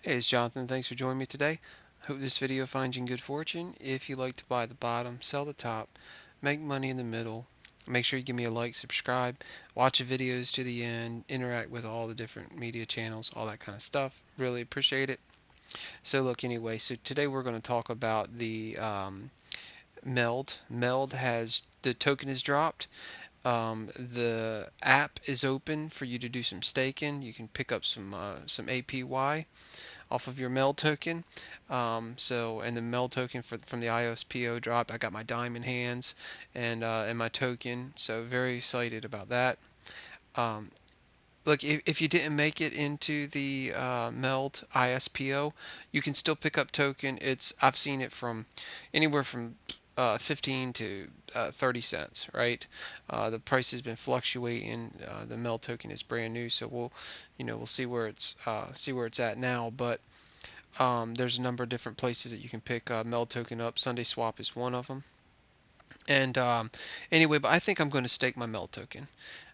Hey, it's Jonathan. Thanks for joining me today. Hope this video finds you in good fortune. If you like to buy the bottom, sell the top, make money in the middle, make sure you give me a like, subscribe, watch the videos to the end, interact with all the different media channels, all that kind of stuff. Really appreciate it. So look, anyway, so today we're going to talk about the MELD. MELD has, the token is dropped. The app is open for you to do some staking. You can pick up some APY off of your MELD token. And the MELD token from the IOSPO dropped. I got my diamond hands and my token, so very excited about that. Um, Look, if you didn't make it into the MELD ISPO, you can still pick up token. I've seen it from anywhere from 15 to 30 cents, right? The price has been fluctuating. The MELD token is brand new, so we'll see where it's at now. But there's a number of different places that you can pick MELD token up. Sunday Swap is one of them. And anyway, but I think I'm going to stake my MELD token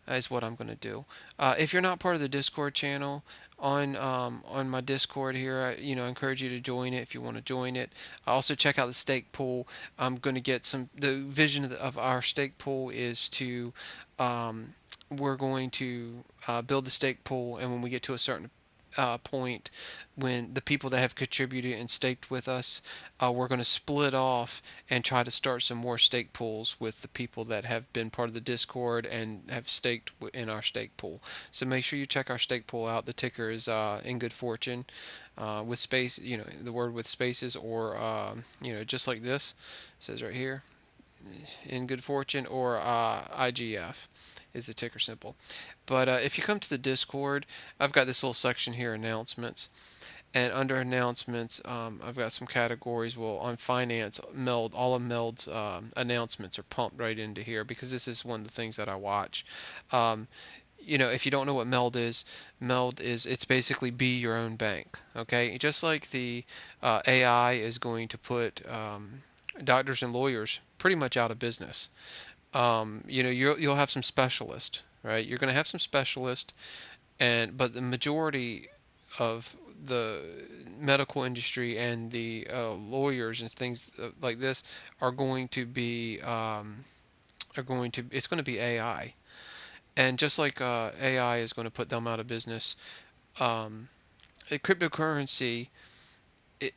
is what I'm going to do. If you're not part of the Discord channel on my Discord here, I encourage you to join it if you want to join it. Also check out the stake pool. I'm going to get the vision of our stake pool is to we're going to build the stake pool, and when we get to a certain point, when the people that have contributed and staked with us, we're going to split off and try to start some more stake pools with the people that have been part of the Discord and have staked in our stake pool. So make sure you check our stake pool out. The ticker is ingoodfortune with space, the word with spaces, or just like this. It says right here, in good fortune, or IGF is the ticker symbol. But if you come to the Discord, I've got this little section here, announcements. And under announcements, I've got some categories. Well, on finance, MELD, all of MELD's announcements are pumped right into here because this is one of the things that I watch. If you don't know what MELD is it's basically be your own bank. Okay, just like the AI is going to put doctors and lawyers pretty much out of business. You'll have some specialists, right? You're going to have some specialists, but the majority of the medical industry and the lawyers and things like this are going to be it's going to be AI. And just like AI is going to put them out of business, cryptocurrency, it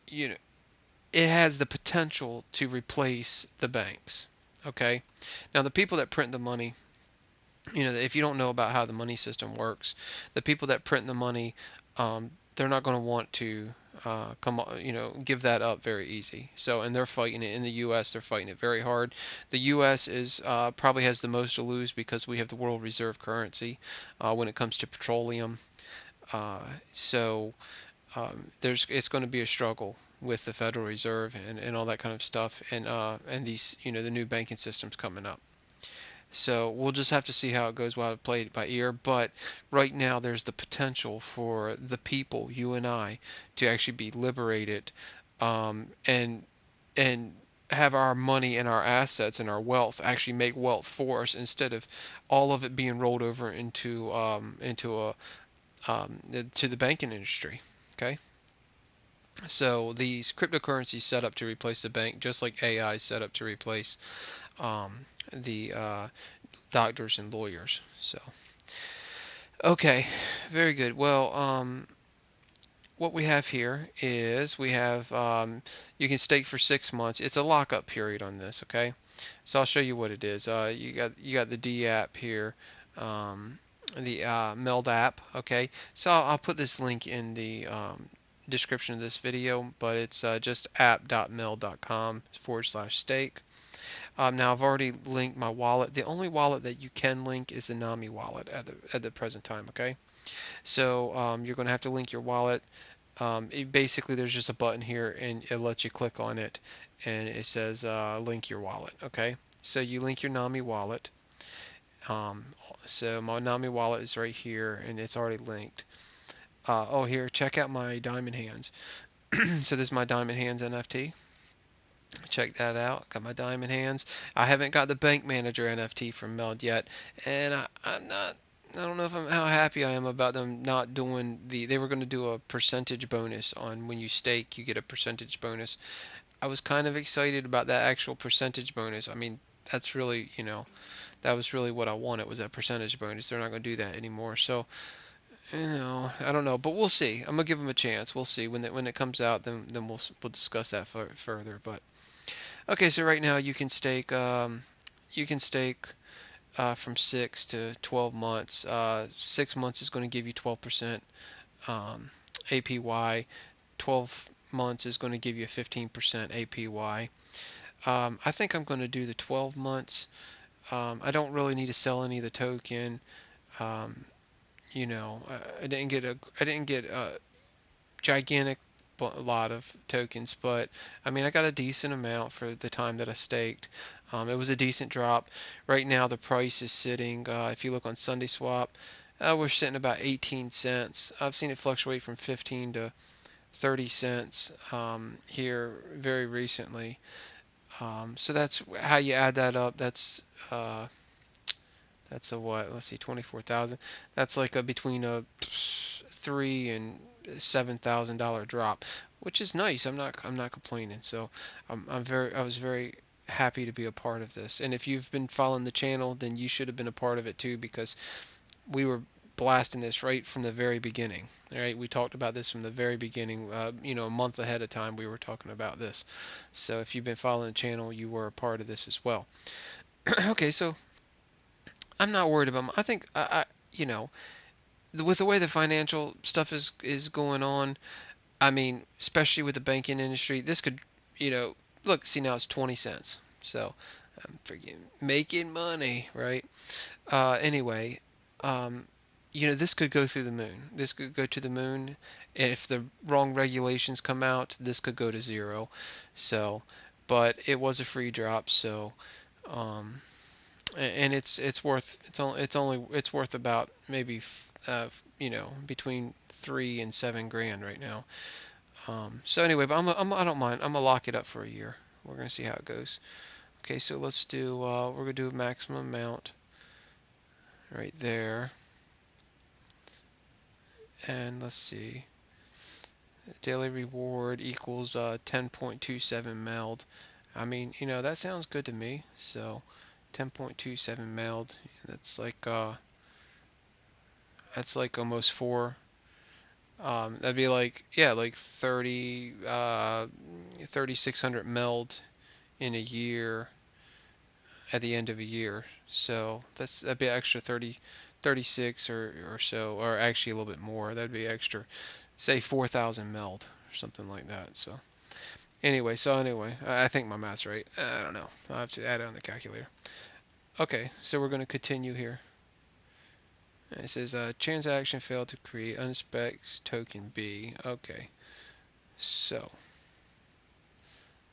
you know it has the potential to replace the banks. Okay, now the people that print the money, if you don't know about how the money system works, the people that print the money, they're not going to want to give that up very easy. So, and they're fighting it in the U.S. They're fighting it very hard. The U.S. is probably has the most to lose because we have the world reserve currency when it comes to petroleum. So it's going to be a struggle with the Federal Reserve and all that kind of stuff, and these the new banking systems coming up. So we'll just have to see how it goes. We'll have to play it by ear. But right now, there's the potential for the people, you and I, to actually be liberated, and have our money and our assets and our wealth actually make wealth for us instead of all of it being rolled over to the banking industry. Okay. So these cryptocurrencies set up to replace the bank, just like AI is set up to replace the doctors and lawyers. So, okay, very good. Well, what we have here is we have you can stake for 6 months. It's a lockup period on this. Okay, so I'll show you what it is. You got the D app here. The MELD app. Okay, so I'll put this link in the description of this video, but it's just app.meld.com/stake. Now I've already linked my wallet. The only wallet that you can link is the Nami wallet at the present time. Okay, so you're going to have to link your wallet. Basically, there's just a button here, and it lets you click on it, and it says link your wallet. Okay, so you link your Nami wallet. Um, so my Nami wallet is right here, and it's already linked. Here, check out my diamond hands. So this is my diamond hands NFT. Check that out. Got my diamond hands. I haven't got the bank manager NFT from MELD yet, and I'm not I don't know if how happy I am about them not doing they were going to do a percentage bonus on when you stake, you get a percentage bonus. I was kind of excited about that actual percentage bonus. I mean, that's really, that was really what I wanted was that percentage bonus. They're not going to do that anymore. So, I don't know, but we'll see. I'm gonna give them a chance. We'll see when it comes out. Then we'll discuss that further. But okay, so right now you can stake from 6 to 12 months. 6 months is going to give you 12% APY. 12 months is going to give you 15% APY. I think I'm going to do the 12 months. I don't really need to sell any of the token. Um, I didn't get a gigantic lot of tokens, but I mean, I got a decent amount for the time that I staked. It was a decent drop. Right now, the price is sitting. If you look on Sunday Swap, we're sitting about 18 cents. I've seen it fluctuate from 15 to 30 cents here very recently. So that's how you add that up. Uh, that's a what? Let's see, 24,000. That's like a between a $3,000 and $7,000 drop, which is nice. I'm not complaining. So I was very happy to be a part of this. And if you've been following the channel, then you should have been a part of it too, because we were blasting this right from the very beginning. All right, we talked about this from the very beginning. A month ahead of time, we were talking about this. So if you've been following the channel, you were a part of this as well. Okay, so I'm not worried about. I think with the way the financial stuff is going on, I mean, especially with the banking industry, this could, look, see now it's 20 cents. So I'm freaking making money, right? Anyway, um, this could go through the moon. This could go to the moon. If the wrong regulations come out, this could go to zero. So, but it was a free drop, so um, and it's worth about maybe between 3 and 7 grand right now. So anyway, but I don't mind. I'm gonna lock it up for a year. We're gonna see how it goes. Okay, so let's do we're gonna do a maximum amount right there, and let's see. Daily reward equals 10.27 MELD. I mean, that sounds good to me. So 10.27 MELD. That's like uh, that's like almost four. That'd be like, yeah, like 3,600 MELD in a year at the end of a year. So that'd be extra 36 or so, or actually a little bit more. That'd be extra, say 4,000 MELD or something like that. So anyway, I think my math's right. I don't know. I'll have to add it on the calculator. Okay, so we're going to continue here. It says transaction failed to create unspec token B. Okay, so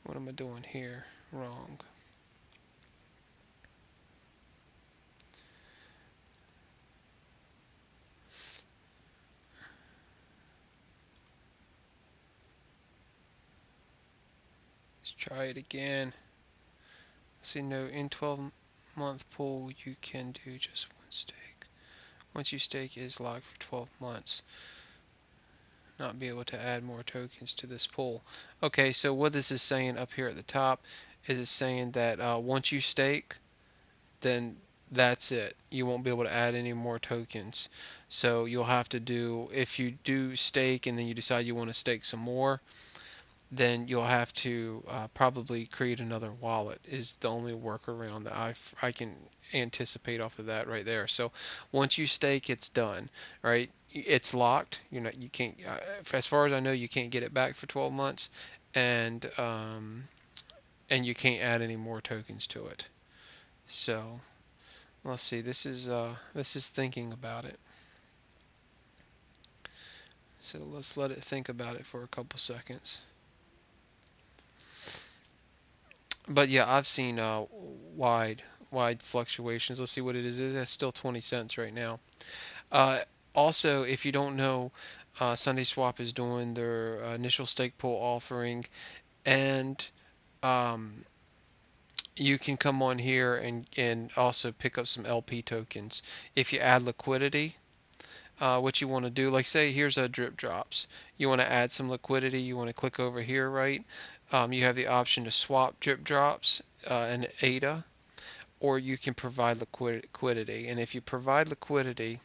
what am I doing here? Wrong. Let's try it again. See, no, in 12-month pool, you can do just one stake. Once you stake is locked for 12 months, not be able to add more tokens to this pool. Okay, so what this is saying up here at the top is it's saying that once you stake, then that's it. You won't be able to add any more tokens. So you'll have to do, if you do stake and then you decide you want to stake some more, then you'll have to probably create another wallet is the only workaround that I can anticipate off of that right there. So once you stake, it's done, right? It's locked. You can't, as far as I know, you can't get it back for 12 months, and and you can't add any more tokens to it. So let's see. This is thinking about it. So let's let it think about it for a couple seconds. But yeah, I've seen wide wide fluctuations. Let's see what it is. It's still 20 cents right now. Uh, Also, if you don't know, Sunday Swap is doing their initial stake pool offering, and um, you can come on here and also pick up some LP tokens. If you add liquidity, what you want to do, like say here's a drip drops. You want to add some liquidity, you want to click over here, right? You have the option to swap drip drops and ADA, or you can provide liquidity. And if you provide liquidity,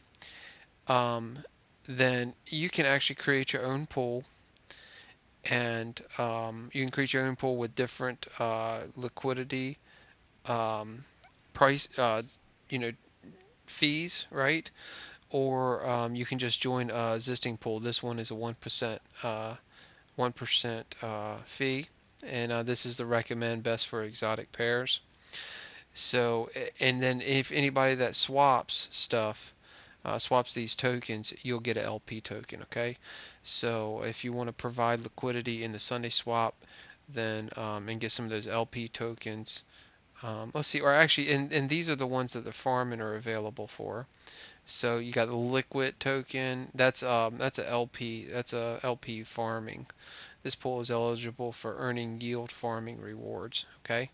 um, then you can actually create your own pool, and you can create your own pool with different liquidity um, price, you know, fees, right? Or you can just join a existing pool. This one is a 1% fee, and this is the recommend best for exotic pairs. So, and then if anybody that swaps stuff, swaps these tokens, you'll get an LP token. Okay, so if you want to provide liquidity in the Sunday swap, then and get some of those LP tokens. Let's see, or actually, and these are the ones that the farming are available for. So you got the Liquid token. That's a LP. That's a LP farming. This pool is eligible for earning yield farming rewards. Okay,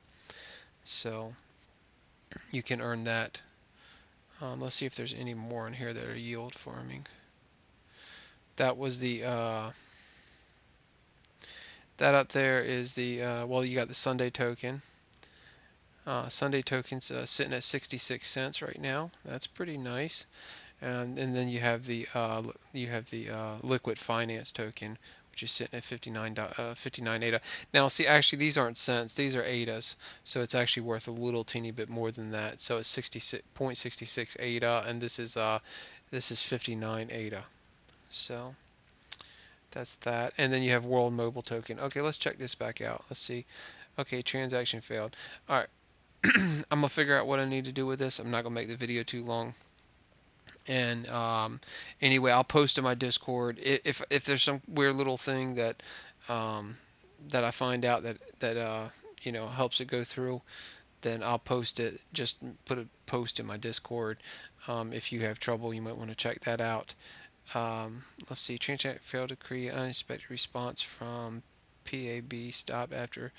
so you can earn that. Let's see if there's any more in here that are yield farming. That was the that up there is the well, you got the Sunday token. Sunday token's sitting at 66 cents right now. That's pretty nice. And then you have the Liquid Finance token, which is sitting at 59 ADA. Now, see, actually, these aren't cents; these are ADAs, so it's actually worth a little teeny bit more than that. So it's 66.66 ADA, and this is 59 ADA. So that's that. And then you have World Mobile token. Okay, let's check this back out. Let's see. Okay, transaction failed. All right, I'm gonna figure out what I need to do with this. I'm not gonna make the video too long. And anyway, I'll post in my Discord if there's some weird little thing um, that I find out that helps it go through. Then I'll post it. Just put a post in my Discord. If you have trouble, you might want to check that out. Let's see. Transact failed to create unexpected response from PAB stop after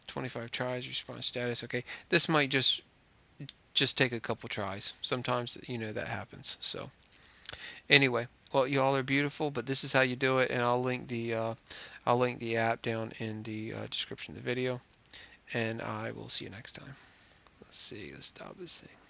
25 tries. Response status. Okay, this might just take a couple tries. Sometimes that happens. So anyway, well, you all are beautiful, but this is how you do it, and I'll link the app down in the description of the video, and I will see you next time. Let's see. Let's stop this thing.